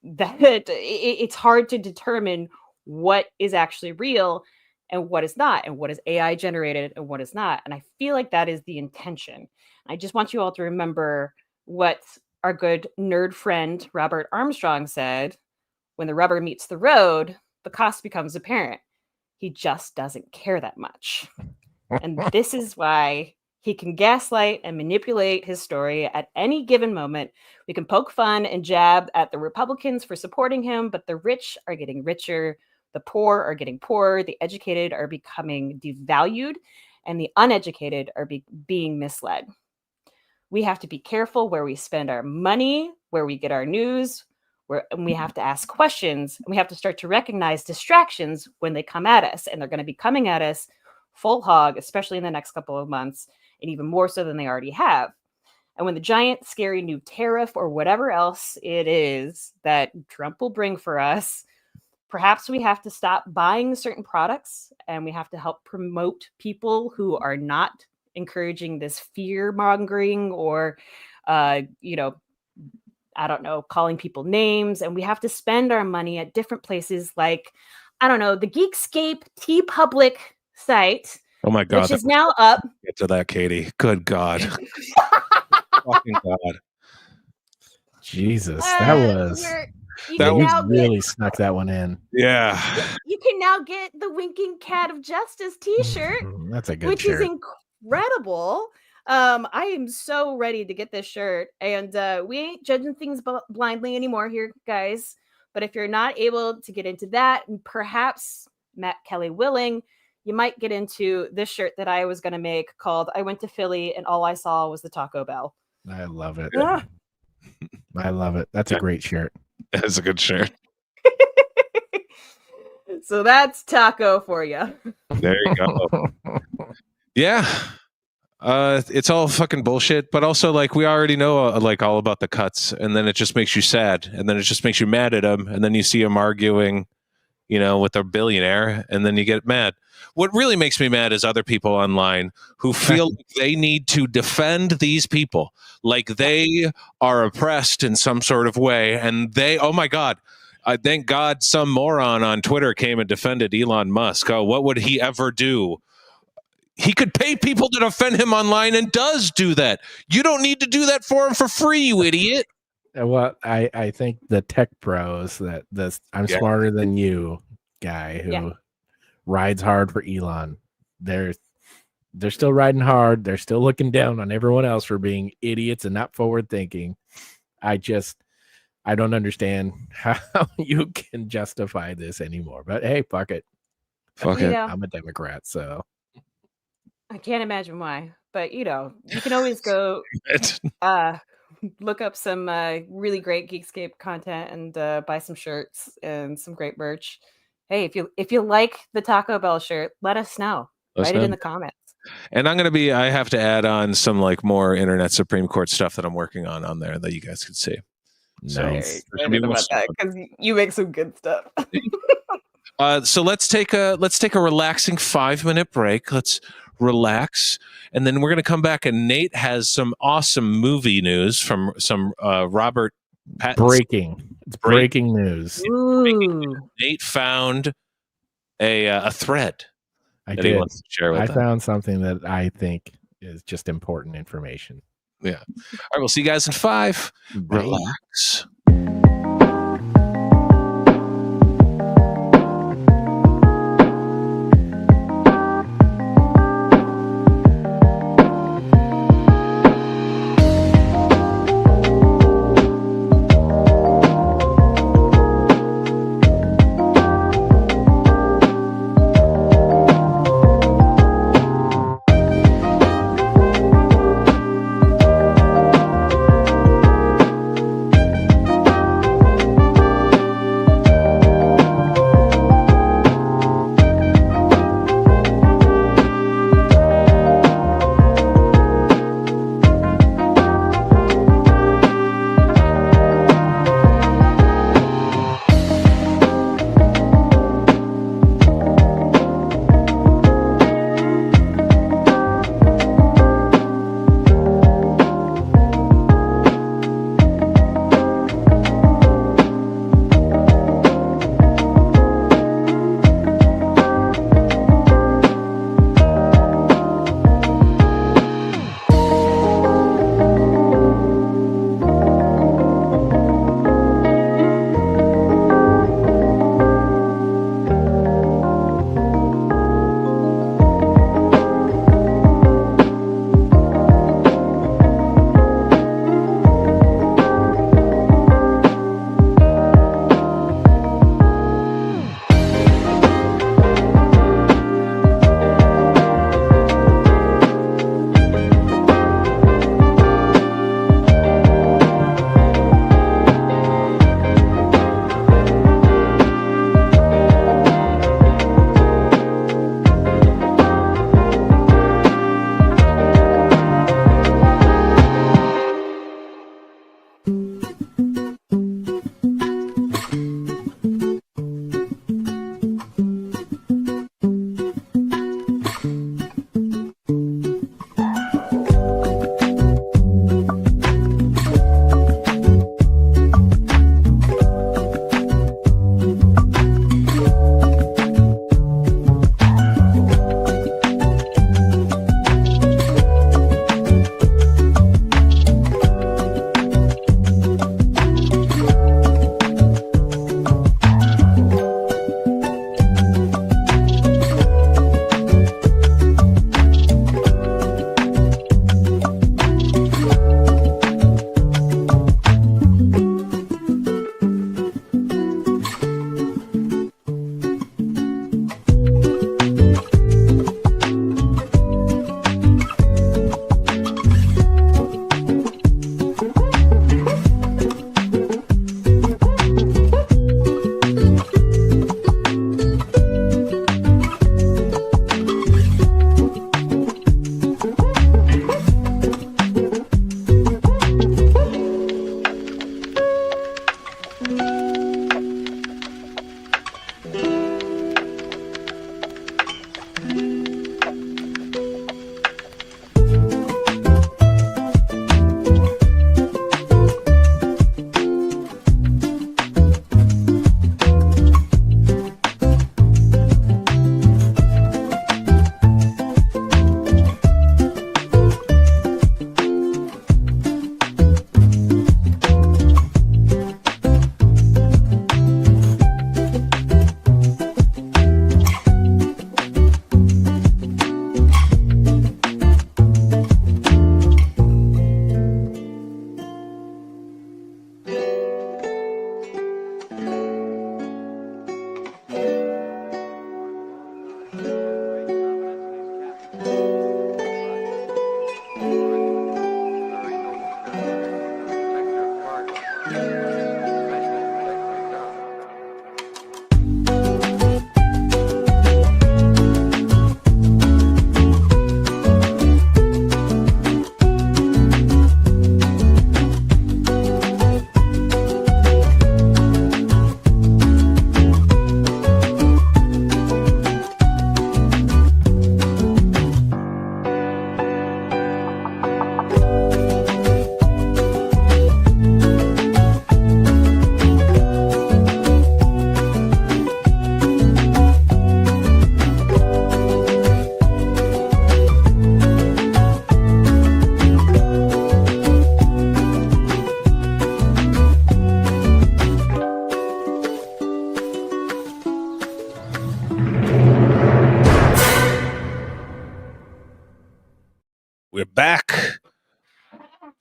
Speaker 3: it's hard to determine what is actually real and what is not, and what is AI generated and what is not. And I feel like that is the intention. I just want you all to remember what our good nerd friend Robert Armstrong said: when the rubber meets the road, the cost becomes apparent. He just doesn't care that much. And this is why he can gaslight and manipulate his story at any given moment. We can poke fun and jab at the Republicans for supporting him, but the rich are getting richer, the poor are getting poorer, the educated are becoming devalued, and the uneducated are being misled. We have to be careful where we spend our money, where we get our news, and we have to ask questions, and we have to start to recognize distractions when they come at us. And they're going to be coming at us full hog, especially in the next couple of months, and even more so than they already have. And when the giant, scary new tariff or whatever else it is that Trump will bring for us, perhaps we have to stop buying certain products, and we have to help promote people who are not encouraging this fear mongering or, I don't know, calling people names. And we have to spend our money at different places like, I don't know, the Geekscape TeePublic site.
Speaker 1: Oh my God.
Speaker 3: Which is now up.
Speaker 1: Get to that, Katie. Good God. Fucking God.
Speaker 4: Jesus, that was... You really snuck that one in.
Speaker 1: Yeah.
Speaker 3: You can now get the Winking Cat of Justice t-shirt.
Speaker 4: That's a good
Speaker 3: which
Speaker 4: shirt.
Speaker 3: Is incredible. I am so ready to get this shirt, and we ain't judging things blindly anymore here, guys. But if you're not able to get into that, and perhaps Matt Kelly willing, you might get into this shirt that I was going to make called I Went to Philly and All I Saw Was the Taco Bell.
Speaker 4: I love it. I love it. That's a great shirt.
Speaker 1: That's a good shirt.
Speaker 3: So that's Taco for you.
Speaker 1: There you go. Yeah. It's all fucking bullshit, but also we already know all about the cuts, and then it just makes you sad, and then it just makes you mad at them, and then you see them arguing, with a billionaire, and then you get mad. What really makes me mad is other people online who feel like they need to defend these people, like they are oppressed in some sort of way, and oh my God, I thank God some moron on Twitter came and defended Elon Musk. Oh, what would he ever do? He could pay people to defend him online and does do that. You don't need to do that for him for free, you idiot.
Speaker 4: Well, I think the tech bros that this I'm smarter than you guy who rides hard for Elon, they're still riding hard. They're still looking down on everyone else for being idiots and not forward thinking. I don't understand how you can justify this anymore. But hey, fuck it.
Speaker 1: Fuck it.
Speaker 4: I'm a Democrat, so
Speaker 3: I can't imagine why. But you can always go look up some really great Geekscape content and buy some shirts and some great merch. Hey, if you like the Taco Bell shirt, let us know. Write it in the comments.
Speaker 1: And I have to add on some like more internet Supreme Court stuff that I'm working on there that you guys can see.
Speaker 4: nice.
Speaker 3: Because you make some good stuff.
Speaker 1: So let's take a relaxing 5-minute break. Let's relax, and then we're going to come back. And Nate has some awesome movie news from some Robert Pattinson.
Speaker 4: Breaking news.
Speaker 3: Ooh.
Speaker 1: Nate found a thread.
Speaker 4: I
Speaker 1: that
Speaker 4: did.
Speaker 1: He wants to share with
Speaker 4: I
Speaker 1: them.
Speaker 4: found something that I think is just important information.
Speaker 1: Yeah. All right. We'll see you guys in 5.
Speaker 4: Bye.
Speaker 1: Relax.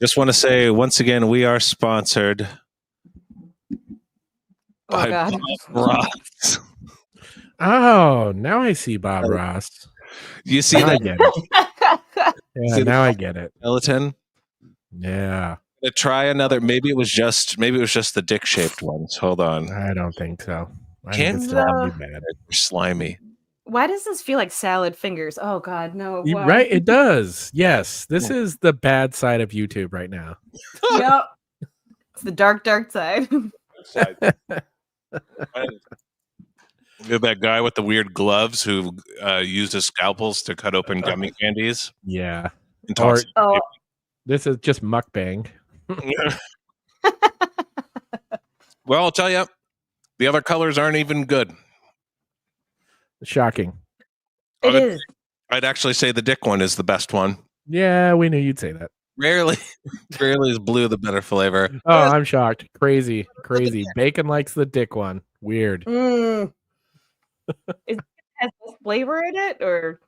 Speaker 1: Just want to say once again, we are sponsored by
Speaker 3: God.
Speaker 1: Bob Ross.
Speaker 4: Oh, now I see Bob Ross.
Speaker 1: You see
Speaker 4: Now I
Speaker 1: that
Speaker 4: get it. Yeah,
Speaker 1: See
Speaker 4: now I get it.
Speaker 1: skeleton?
Speaker 4: Yeah,
Speaker 1: To try another. Maybe it was just the dick-shaped ones. Hold on.
Speaker 4: I don't think so. I think
Speaker 1: Can't
Speaker 4: it's still gonna be bad.
Speaker 1: They're slimy.
Speaker 3: Why does this feel like salad fingers? Oh God, no.
Speaker 4: You-
Speaker 3: Why?
Speaker 4: Right? It does. Yes, this is the bad side of YouTube right now.
Speaker 3: Yep. It's the dark side.
Speaker 1: You have that guy with the weird gloves who uses scalpels to cut open gummy candies.
Speaker 4: Yeah.
Speaker 1: And toss
Speaker 3: Oh,
Speaker 4: This is just mukbang.
Speaker 1: Well, I'll tell you, the other colors aren't even good.
Speaker 4: Shocking.
Speaker 3: it is.
Speaker 1: I'd actually say the dick one is the best one.
Speaker 4: Yeah, we knew you'd say that.
Speaker 1: Rarely is blue the better flavor.
Speaker 4: Oh, I'm shocked. Crazy. Bacon likes the dick one. Weird.
Speaker 3: Has less flavor in it, or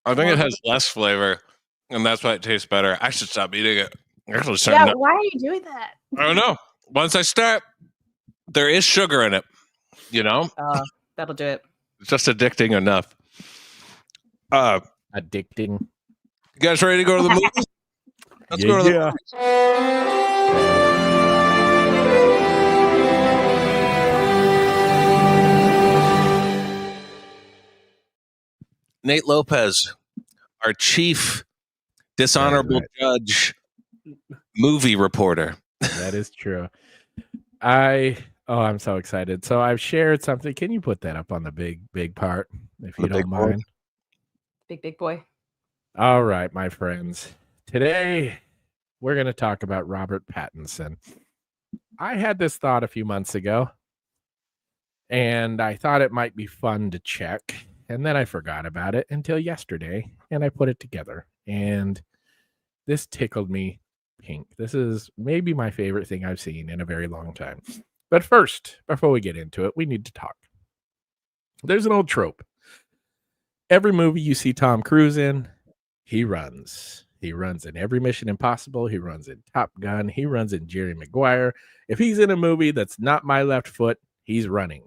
Speaker 1: I think it has less flavor, and that's why it tastes better. I should stop eating it. Actually,
Speaker 3: yeah? Why are you doing that?
Speaker 1: I don't know. Once I start, there is sugar in it. You know,
Speaker 3: That'll do it.
Speaker 1: it's just addicting enough.
Speaker 4: Addicting.
Speaker 1: You guys ready to go to the movie? Let's go to the movie. Nate Lopez, our chief dishonorable judge movie reporter.
Speaker 4: That is true. I'm so excited. So I've shared something. Can you put that up on the big part, if you don't mind?
Speaker 3: Big boy.
Speaker 4: All right, my friends. Today we're going to talk about Robert Pattinson. I had this thought a few months ago, and I thought it might be fun to check. And then I forgot about it until yesterday, and I put it together. And this tickled me pink. This is maybe my favorite thing I've seen in a very long time. But first, before we get into it, we need to talk. There's an old trope. Every movie you see Tom Cruise in, he runs. He runs in every Mission Impossible. He runs in Top Gun. He runs in Jerry Maguire. If he's in a movie that's not My Left Foot, he's running.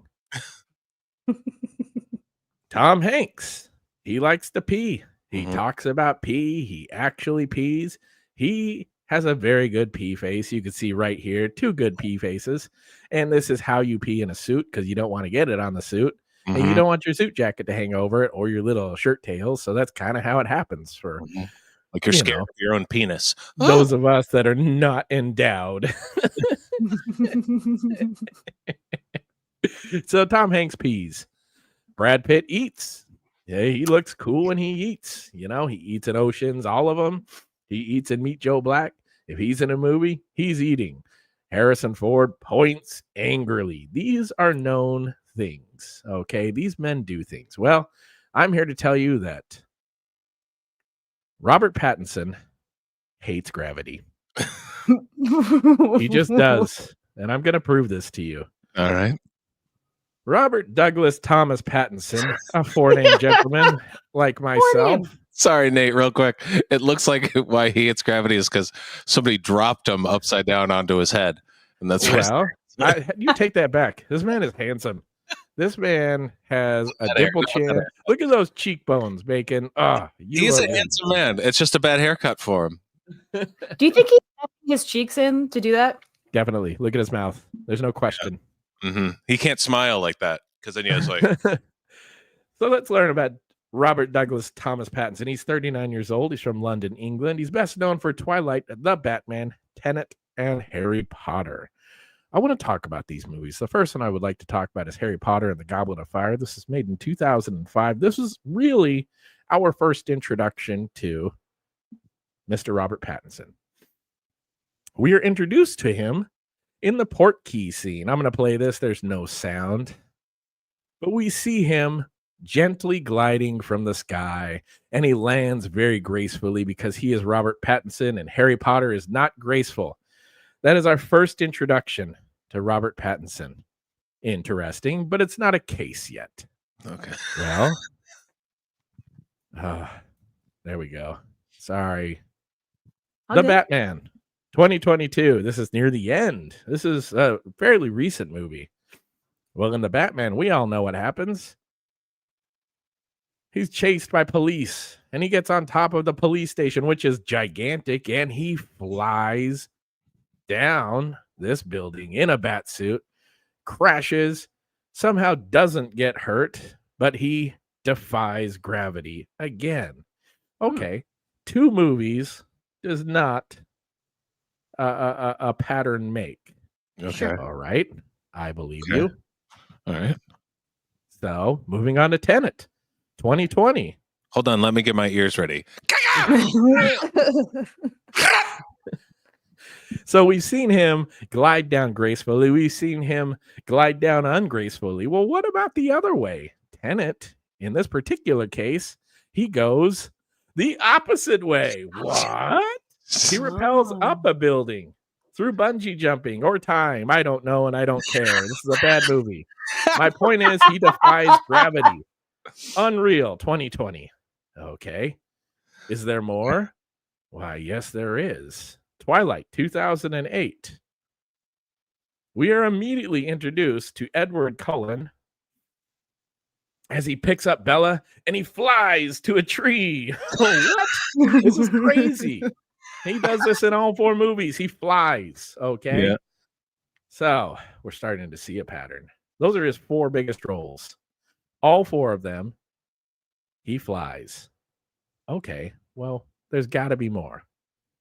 Speaker 4: Tom Hanks, he likes to pee. He talks about pee. He actually pees. He has a very good pee face. You can see right here, 2 good pee faces. And this is how you pee in a suit, because you don't want to get it on the suit. And you don't want your suit jacket to hang over it or your little shirt tails. So that's kind of how it happens for
Speaker 1: like you're scared of your own penis.
Speaker 4: Those of us that are not endowed. So Tom Hanks pees. Brad Pitt eats. Yeah, he looks cool when he eats. You know, he eats in Oceans, all of them. He eats in Meet Joe Black. If he's in a movie, he's eating. Harrison Ford points angrily. These are known things, okay? These men do things. Well, I'm here to tell you that Robert Pattinson hates gravity. He just does. And I'm going to prove this to you.
Speaker 1: All right.
Speaker 4: Robert Douglas Thomas Pattinson, a four-name gentleman like myself.
Speaker 1: Sorry, Nate, real quick. It looks like why he hates gravity is because somebody dropped him upside down onto his head. And that's
Speaker 4: Well, you take that back. This man is handsome. This man has a dimple chin. Look at those cheekbones, Bacon.
Speaker 1: He's a handsome man. It's just a bad haircut for him.
Speaker 3: Do you think he's tapping his cheeks in to do that?
Speaker 4: Definitely. Look at his mouth. There's no question.
Speaker 1: He can't smile like that because then he has like.
Speaker 4: So let's learn about Robert Douglas Thomas Pattinson. He's 39 years old. He's from London, England. He's best known for Twilight, The Batman, Tenet, and Harry Potter. I want to talk about these movies. The first one I would like to talk about is Harry Potter and the Goblet of Fire. This is made in 2005. This was really our first introduction to Mr. Robert Pattinson. We are introduced to him in the port key scene. I'm going to play this. There's no sound. But we see him gently gliding from the sky, and he lands very gracefully because he is Robert Pattinson, and Harry Potter is not graceful. That is our first introduction to Robert Pattinson. Interesting, but it's not a case yet.
Speaker 1: Okay.
Speaker 4: Well, there we go. Sorry. The Batman, 2022. This is near the end. This is a fairly recent movie. Well, in The Batman, we all know what happens. He's chased by police, and he gets on top of the police station, which is gigantic, and he flies down this building in a bat suit, crashes, somehow doesn't get hurt, but he defies gravity again. Okay, 2 movies does not a pattern make.
Speaker 1: Okay.
Speaker 4: All right. I believe you.
Speaker 1: All right.
Speaker 4: So moving on to Tenet, 2020.
Speaker 1: Hold on. Let me get my ears ready.
Speaker 4: So we've seen him glide down gracefully. We've seen him glide down ungracefully. Well, what about the other way? Tenet, in this particular case, he goes the opposite way. What? He repels up a building through bungee jumping or time. I don't know, and I don't care. This is a bad movie. My point is, he defies gravity. Unreal, 2020. Okay. Is there more? Why, yes, there is. Twilight, 2008. We are immediately introduced to Edward Cullen as he picks up Bella and he flies to a tree. What? This is crazy. He does this in all 4 movies. He flies. Okay.
Speaker 1: Yeah.
Speaker 4: So we're starting to see a pattern. Those are his 4 biggest roles. All 4 of them, he flies. Okay. Well, there's got to be more.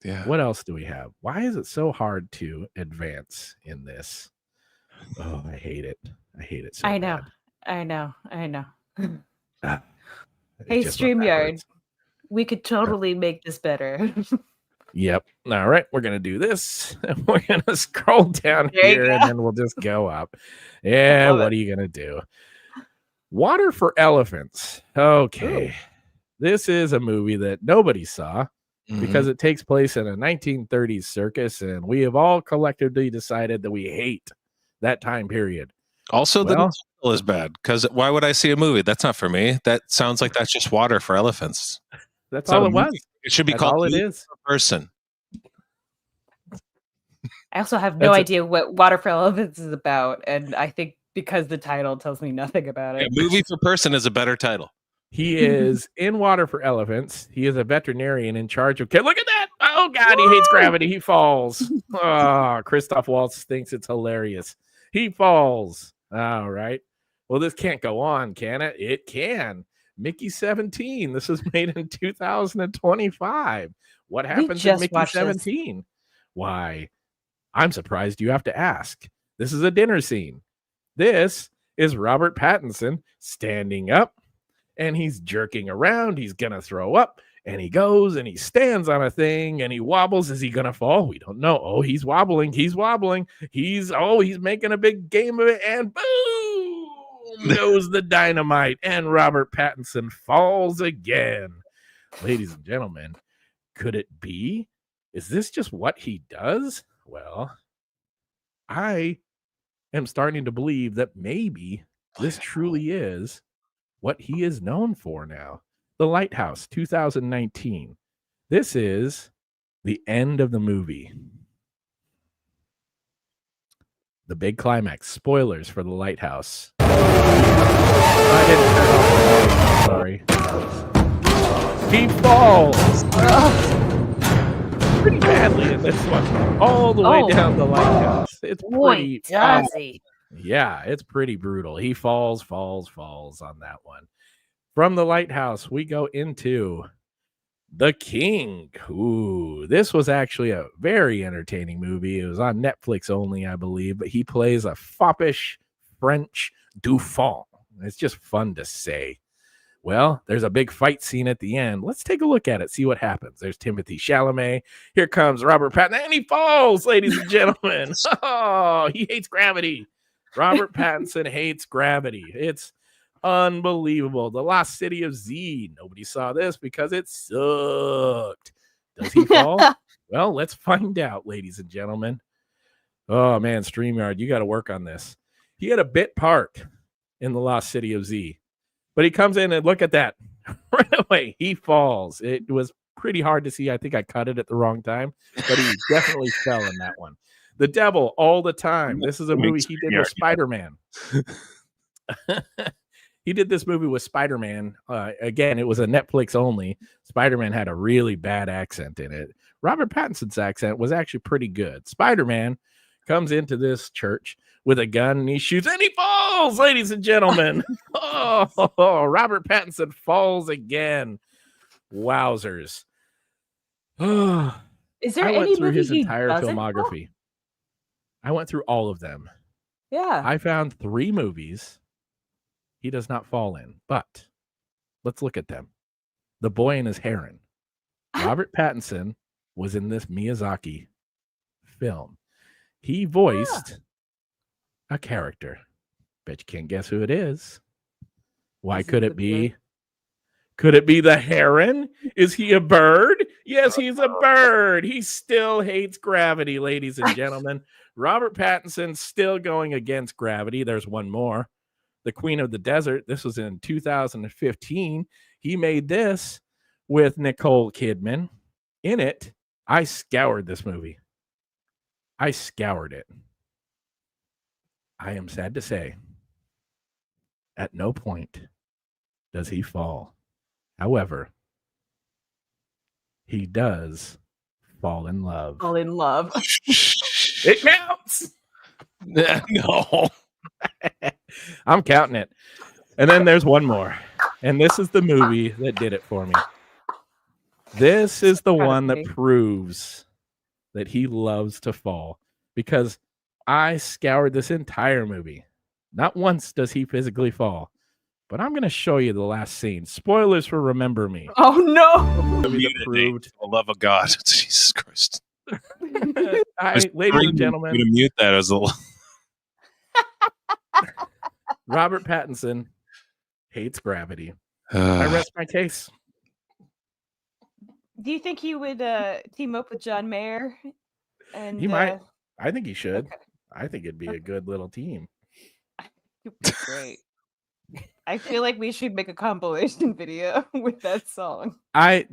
Speaker 1: Yeah.
Speaker 4: What else do we have? Why is it so hard to advance in this? Oh, I hate it. I hate it so
Speaker 3: I know.
Speaker 4: bad.
Speaker 3: I know.
Speaker 4: It
Speaker 3: Hey,
Speaker 4: just went
Speaker 3: StreamYard,
Speaker 4: backwards.
Speaker 3: we could totally make this better.
Speaker 4: Yep. All right. We're going to do this. We're going to scroll down
Speaker 3: There you
Speaker 4: here and
Speaker 3: go.
Speaker 4: then we'll just go up. Yeah.
Speaker 3: Love
Speaker 4: What are you going to do? Water for Elephants. Okay.
Speaker 3: Ooh.
Speaker 4: This is a movie that nobody saw
Speaker 1: Mhm.
Speaker 4: because it takes place in a 1930s circus, and we have all collectively decided that we hate that time period.
Speaker 1: Also, the
Speaker 4: Well-
Speaker 1: title is bad because why would I see a movie? That's not for me. That sounds like that's just water for elephants.
Speaker 4: That's
Speaker 1: So
Speaker 4: all it was.
Speaker 1: It should be
Speaker 4: That's
Speaker 1: called
Speaker 4: all it
Speaker 1: Movie
Speaker 4: is.
Speaker 1: for Person.
Speaker 3: I also have no
Speaker 4: That's a-
Speaker 3: idea what Water for Elephants is about, and I think because the title tells me nothing about
Speaker 1: Yeah,
Speaker 3: it.
Speaker 1: Movie for Person is a better title.
Speaker 4: He is in Water for Elephants. He is a veterinarian in charge of. Look at that! Oh God, he hates gravity. He falls. Oh, Christoph Waltz thinks it's hilarious. He falls. All right. Well, this can't go on, can it? It can. Mickey 17. This was made in 2025. What happens in
Speaker 3: just
Speaker 4: Mickey
Speaker 3: watched this.
Speaker 4: 17? Why? I'm surprised you have to ask. This is a dinner scene. This is Robert Pattinson standing up, and he's jerking around. He's going to throw up, and he goes and he stands on a thing and he wobbles. Is he going to fall? We don't know. Oh, he's wobbling. He's wobbling. He's making a big game of it, and boom goes the dynamite, and Robert Pattinson falls again. Ladies and gentlemen, could it be? Is this just what he does? Well, I am starting to believe that maybe this truly is what he is known for now. The Lighthouse, 2019. This is the end of the movie. The big climax. Spoilers for The Lighthouse. I didn't turn off the light. Sorry. He falls. Pretty badly in this one. All the way down the lighthouse. It's pretty.
Speaker 3: Boy, does he.
Speaker 4: Yeah, it's pretty brutal. He falls on that one. From The Lighthouse, we go into The King. Ooh, this was actually a very entertaining movie. It was on Netflix only, I believe, but he plays a foppish French Dauphin. It's just fun to say. Well, there's a big fight scene at the end. Let's take a look at it, see what happens. There's Timothée Chalamet. Here comes Robert Pattinson, and he falls, ladies and gentlemen. Oh, he hates gravity. Robert Pattinson hates gravity. It's unbelievable. The Lost City of Z. Nobody saw this because it sucked. Does he fall? Well, let's find out, ladies and gentlemen. Oh, man, StreamYard, you got to work on this. He had a bit part in The Lost City of Z. But he comes in and look at that. Right away, he falls. It was pretty hard to see. I think I cut it at the wrong time, but he definitely fell in that one. The Devil All the Time. This is a movie he did with Spider-Man. He did this movie with Spider-Man. Again, it was a Netflix only. Spider-Man had a really bad accent in it. Robert Pattinson's accent was actually pretty good. Spider-Man comes into this church with a gun and he shoots and he falls, ladies and gentlemen. Robert Pattinson falls again. Wowzers.
Speaker 3: Is there
Speaker 4: I went
Speaker 3: any
Speaker 4: through
Speaker 3: movie
Speaker 4: his
Speaker 3: he
Speaker 4: entire
Speaker 3: doesn't
Speaker 4: filmography. I went through all of them.
Speaker 3: Yeah.
Speaker 4: I found 3 movies he does not fall in, but let's look at them. The Boy and His Heron. Robert Pattinson was in this Miyazaki film. He voiced a character. Bet you can't guess who it is. Why could it be? Could it be the heron? Is he a bird? Yes, he's a bird. He still hates gravity, ladies and gentlemen. Robert Pattinson still going against gravity. There's one more. The Queen of the Desert. This was in 2015. He made this with Nicole Kidman. In it, I scoured this movie. I scoured it. I am sad to say, at no point does he fall. However, he does fall in love.
Speaker 3: Fall in love.
Speaker 4: It counts.
Speaker 1: No.
Speaker 4: I'm counting it. And then there's one more. And this is the movie that did it for me. This is the one that proves that he loves to fall. Because I scoured this entire movie. Not once does he physically fall. But I'm going to show you the last scene. Spoilers for Remember Me.
Speaker 3: Oh, no.
Speaker 1: Proved. For the love of God. Jesus Christ.
Speaker 4: Ladies and gentlemen.
Speaker 1: I'm going to mute that as a...
Speaker 4: Robert Pattinson hates gravity. I rest my case.
Speaker 3: Do you think he would team up with John Mayer? And
Speaker 4: he might. I think he should.
Speaker 3: Okay.
Speaker 4: I think it'd be a good little team.
Speaker 3: It'd be great. I feel like we should make a compilation video with that song. I've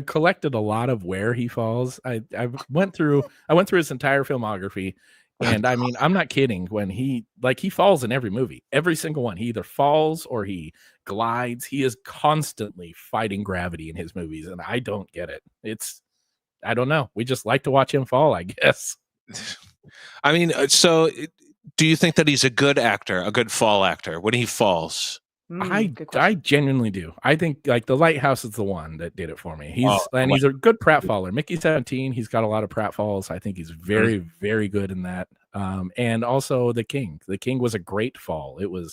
Speaker 4: collected a lot of where he falls. I went through his entire filmography, and I mean, I'm not kidding. When he falls in every movie, every single one. He either falls or he glides. He is constantly fighting gravity in his movies, and I don't get it. I don't know. We just like to watch him fall, I guess.
Speaker 1: I mean, so do you think that he's a good actor, a good fall actor when he falls?
Speaker 4: I genuinely do. I think like The Lighthouse is the one that did it for me. He's a good pratfaller. Mickey 17, he's got a lot of pratfalls. I think he's very, very good in that. And also The King. The King was a great fall. It was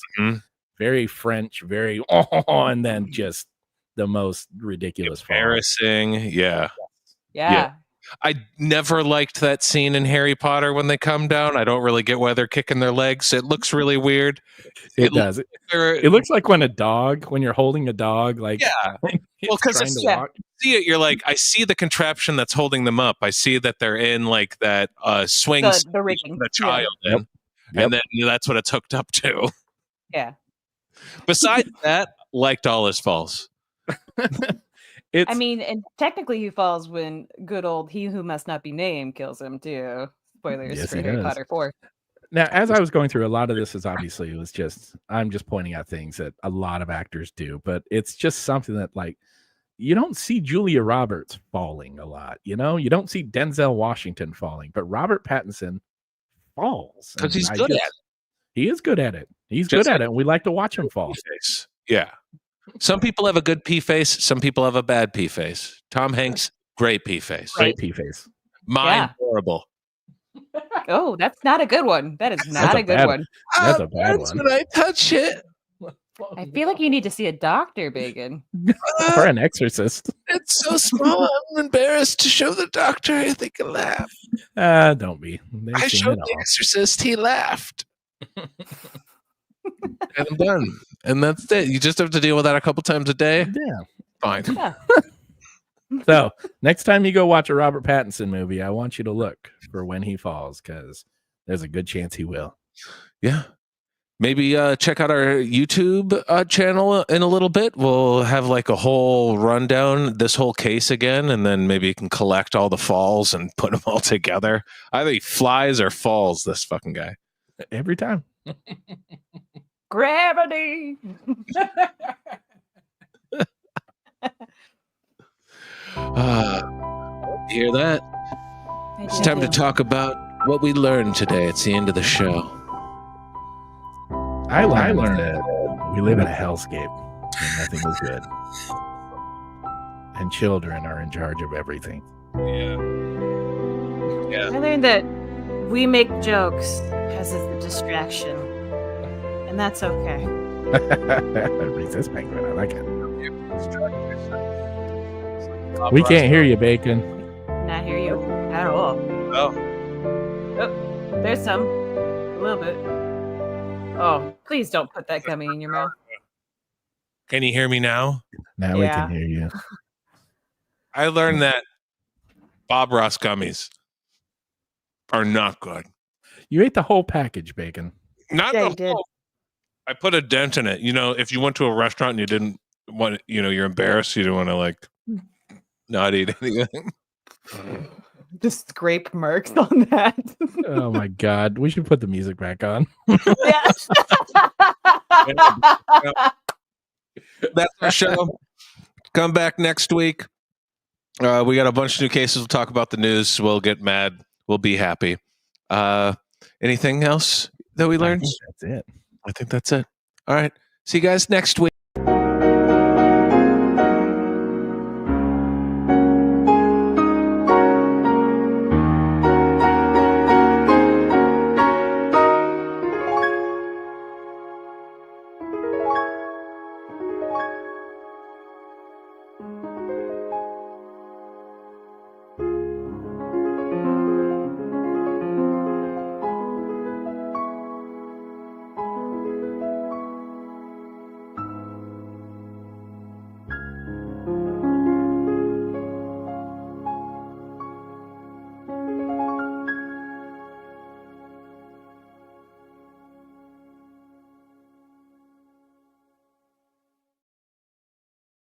Speaker 4: very French, very and then just the most ridiculous
Speaker 1: embarrassing fall.
Speaker 3: Yeah.
Speaker 1: I never liked that scene in Harry Potter when they come down. I don't really get why they're kicking their legs. It looks really weird.
Speaker 4: It does. It looks like when you're holding a dog, like
Speaker 1: because
Speaker 4: trying to walk.
Speaker 1: See it, you're like, I see the contraption that's holding them up. I see that they're in like that swing
Speaker 3: the rigging,
Speaker 1: the child in, and then that's what it's hooked up to.
Speaker 3: Yeah.
Speaker 1: Besides that, liked all his falls.
Speaker 3: I mean, and technically he falls when good old He Who Must Not Be Named kills him too. Spoilers for Harry Potter 4.
Speaker 4: Now, as I was going through, a lot of this is obviously I'm just pointing out things that a lot of actors do, but it's just something that like you don't see Julia Roberts falling a lot, you don't see Denzel Washington falling, but Robert Pattinson falls
Speaker 1: because he's good at it.
Speaker 4: He is good at it. He's good at it, and we like to watch him fall.
Speaker 1: Yeah. Some people have a good pee face. Some people have a bad pee face. Tom Hanks, great pee face.
Speaker 4: Great pee face.
Speaker 1: Mine, horrible.
Speaker 3: Oh, that's not a good one. That is not a good one.
Speaker 4: That's a bad one.
Speaker 1: When I touch it.
Speaker 3: I feel like you need to see a doctor, Bacon.
Speaker 4: Or an exorcist.
Speaker 1: It's so small. I'm embarrassed to show the doctor. I think he'll laugh.
Speaker 4: Don't be.
Speaker 1: I showed the exorcist. He laughed. And I'm done. And that's it. You just have to deal with that a couple times a day.
Speaker 4: Yeah.
Speaker 1: Fine.
Speaker 3: Yeah.
Speaker 4: So next time you go watch a Robert Pattinson movie, I want you to look for when he falls, because there's a good chance he will.
Speaker 1: Yeah. maybe check out our YouTube channel in a little bit. We'll have like a whole rundown, this whole case again, and then maybe you can collect all the falls and put them all together. Either he flies or falls, this fucking guy.
Speaker 4: Every time.
Speaker 3: Gravity.
Speaker 1: You hear that? It's time to talk about what we learned today. It's the end of the show.
Speaker 4: I learned that we live in a hellscape and nothing is good. And children are in charge of everything.
Speaker 1: Yeah.
Speaker 3: I learned that we make jokes because it's a distraction. And that's okay.
Speaker 4: Recess penguin, I like it. We can't hear you, Bacon.
Speaker 3: Not hear you at all.
Speaker 1: Oh.
Speaker 3: Oh, there's some. A little bit. Oh, please don't put that gummy in your mouth.
Speaker 1: Can you hear me now?
Speaker 4: Now we can hear you.
Speaker 1: I learned that Ross Gummies are not good.
Speaker 4: You ate the whole package, Bacon.
Speaker 1: Not
Speaker 3: Yeah,
Speaker 1: the
Speaker 3: you did.
Speaker 1: whole. I put a dent in it. You know, if you went to a restaurant and you didn't want, you know, you're embarrassed, you don't want to like not eat anything.
Speaker 3: Just scrape marks on that.
Speaker 4: Oh my God. We should put the music back on.
Speaker 3: Yes.
Speaker 1: That's our show. Come back next week. We got a bunch of new cases. We'll talk about the news. We'll get mad. We'll be happy. Anything else that we learned?
Speaker 4: That's it.
Speaker 1: I think that's it. All right. See you guys next week.